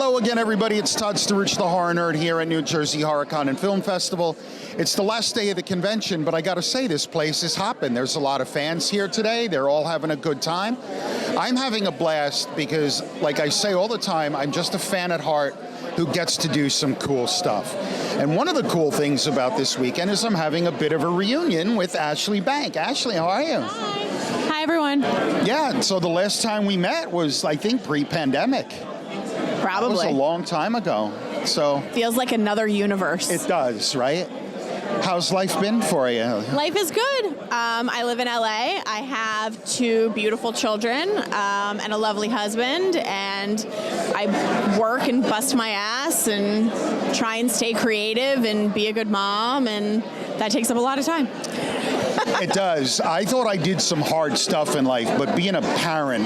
Hello again, everybody. It's Todd Sturridge, the horror nerd, here at New Jersey HorrorCon and Film Festival. It's the last day of the convention, but I gotta say, this place is hopping. There's a lot of fans here today. They're all having a good time. I'm having a blast because, like I say all the time, I'm just a fan at heart who gets to do some cool stuff. And one of the cool things about this weekend is I'm having a bit of a reunion with Ashley Bank. Ashley, how are you? Hi, everyone. Yeah, so the last time we met was, I think, pre-pandemic. Probably. That was a long time ago. So feels like another universe. it does, right? How's life been for you? Life is good. I live in LA. I have 2 beautiful children and a lovely husband, and I work and bust my ass and try and stay creative and be a good mom, and that takes up a lot of time. It does. I thought I did some hard stuff in life, but being a parent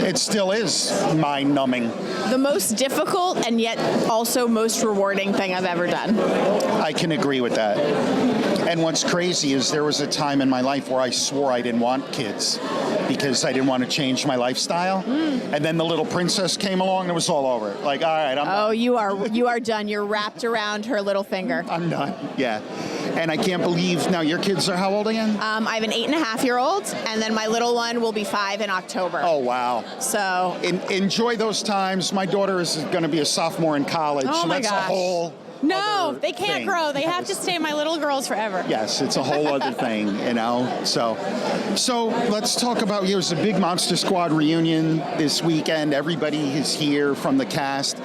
it still is mind-numbing. The most difficult and yet also most rewarding thing I've ever done. I can agree with that. And what's crazy is there was a time in my life where I swore I didn't want kids because I didn't want to change my lifestyle. And then the little princess came along and it was all over. Like, all right, I'm done. You are done. You're wrapped around her little finger. I'm done. Yeah. And I can't believe, now your kids are how old again? I have an 8.5-year-old, and then my little one will be 5 in October. Oh, wow. So enjoy those times. My daughter is going to be a sophomore in college. Oh, so my that's gosh. a whole No, other they can't thing. grow. They have to stay my little girls forever. Yes, it's a whole other thing, you know. So let's talk about, it was a big Monster Squad reunion this weekend. Everybody is here from the cast.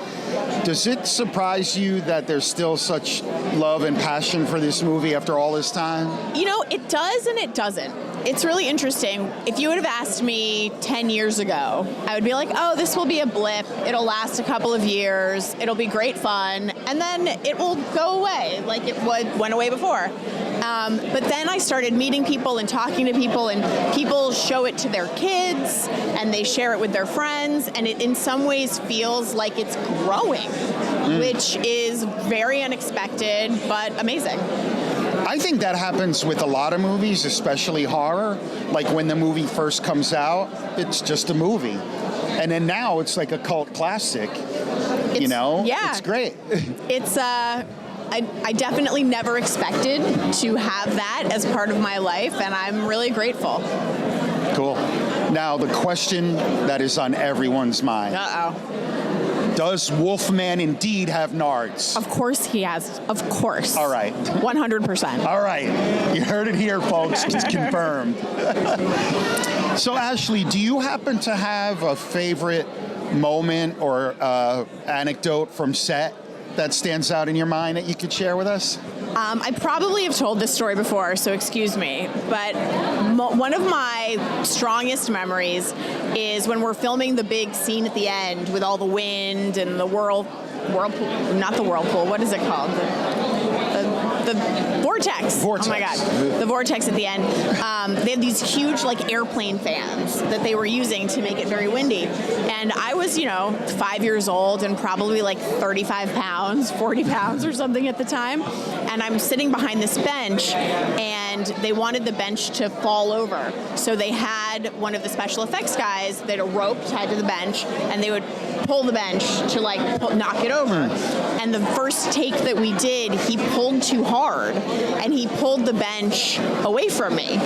Does it surprise you that there's still such love and passion for this movie after all this time? You know, it does and it doesn't. It's really interesting. If you would have asked me 10 years ago, I would be like, oh, this will be a blip. It'll last a couple of years. It'll be great fun. And then it will go away like it went away before. But then I started meeting people and talking to people, and people show it to their kids and they share it with their friends. And it in some ways feels like it's growing, which is very unexpected, but amazing. I think that happens with a lot of movies, especially horror. Like when the movie first comes out, it's just a movie. And then now it's like a cult classic, you know? Yeah. It's great. It's, I definitely never expected to have that as part of my life, and I'm really grateful. Cool. Now, the question that is on everyone's mind. Uh-oh. Does Wolfman indeed have nards? Of course he has. Of course. All right. 100%. All right. You heard it here, folks. It's confirmed. So, Ashley, do you happen to have a favorite moment or anecdote from set that stands out in your mind that you could share with us? I probably have told this story before, so excuse me, but one of my strongest memories is when we're filming the big scene at the end with all the wind and the whirlpool, not the whirlpool, what is it called? The vortex. Vortex. Oh my God. The vortex at the end. They had these huge like airplane fans that they were using to make it very windy. And I was, 5 years old and probably like 35 pounds, 40 pounds or something at the time. And I'm sitting behind this bench, and they wanted the bench to fall over. So they had one of the special effects guys that a rope tied to the bench, and they would pull the bench to knock it over. And the first take that we did, he pulled too hard and he pulled the bench away from me.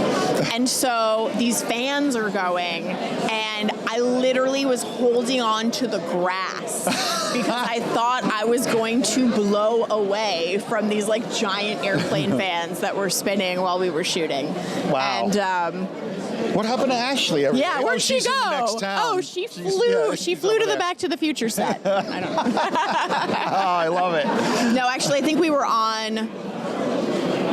And so these fans are going, and I literally was holding on to the grass because I thought I was going to blow away from these like giant airplane fans that were spinning while we were shooting. Wow. And what happened to Ashley? yeah, where'd she she's go? in the next town. Oh, she flew. She flew to the Back to the Future set. I don't know. Oh, I love it. No, actually, I think we were on.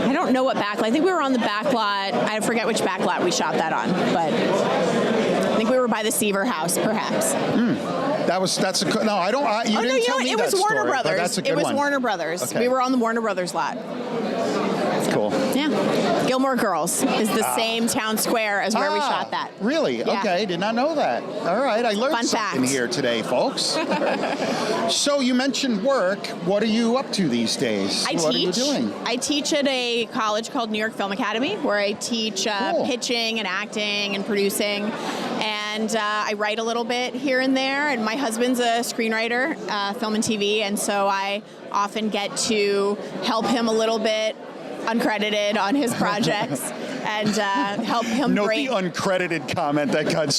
I don't know what backlot. I think we were on the backlot. I forget which backlot we shot that on, but I think we were by the Seaver House, perhaps. That's a no. I don't. You didn't tell me it that was Warner story, but Brothers. that's a good It was one. Warner Brothers. Okay. We were on the Warner Brothers lot. Cool. Yeah. Gilmore Girls is the same town square as where we shot that. Really? Yeah. Okay, did not know that. All right, I learned Fun something fact. here today, folks. So you mentioned work. What are you up to these days? What are you doing? I teach at a college called New York Film Academy, where I teach Cool. pitching and acting and producing. And and I write a little bit here and there. And my husband's a screenwriter, film and TV, and so I often get to help him a little bit, uncredited, on his projects. And help him Note break. the uncredited comment that got.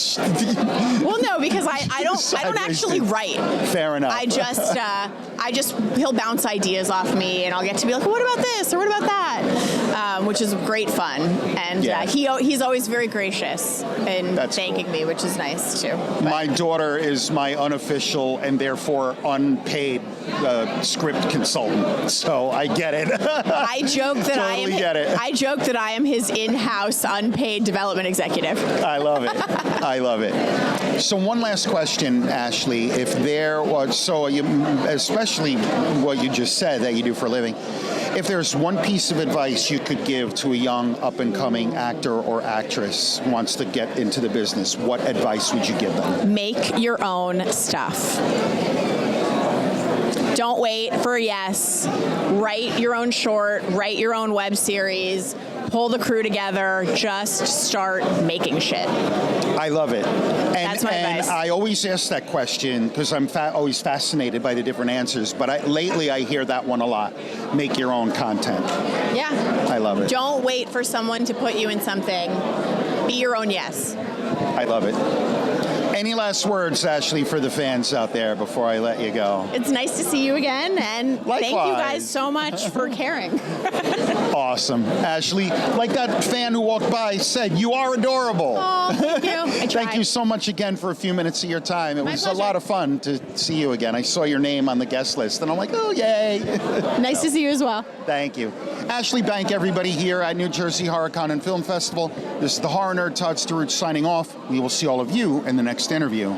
Well, no, because I don't actually write. Fair enough. I just he'll bounce ideas off me, and I'll get to be like, well, what about this or what about that, which is great fun. And Yeah. He's always very gracious in That's thanking cool. me, which is nice too. My daughter is my unofficial and therefore unpaid script consultant, so I get it. I joke that Totally get it. I joke that I am his in-house unpaid development executive. I love it. I love it. So one last question, Ashley. If there was, especially what you just said that you do for a living, if there's one piece of advice you could give to a young up-and-coming actor or actress who wants to get into the business, what advice would you give them? Make your own stuff. Don't wait for a yes. Write your own short, write your own web series, pull the crew together, just start making shit. I love it. That's my advice. I always ask that question because I'm always fascinated by the different answers, but lately I hear that one a lot. Make your own content. Yeah. I love it. Don't wait for someone to put you in something. Be your own yes. I love it. Any last words, Ashley, for the fans out there before I let you go? It's nice to see you again, and thank you Likewise. guys so much for caring. Awesome. Ashley, like that fan who walked by said, you are adorable. Oh, thank you. I tried. Thank you so much again for a few minutes of your time. It My was pleasure. a lot of fun to see you again. I saw your name on the guest list, and I'm like, oh, yay. Nice to see you as well. Thank you. Ashley Bank, everybody here at New Jersey HorrorCon and Film Festival. This is the Horror Nerd, Todd Sturridge, signing off. We will see all of you in the next interview.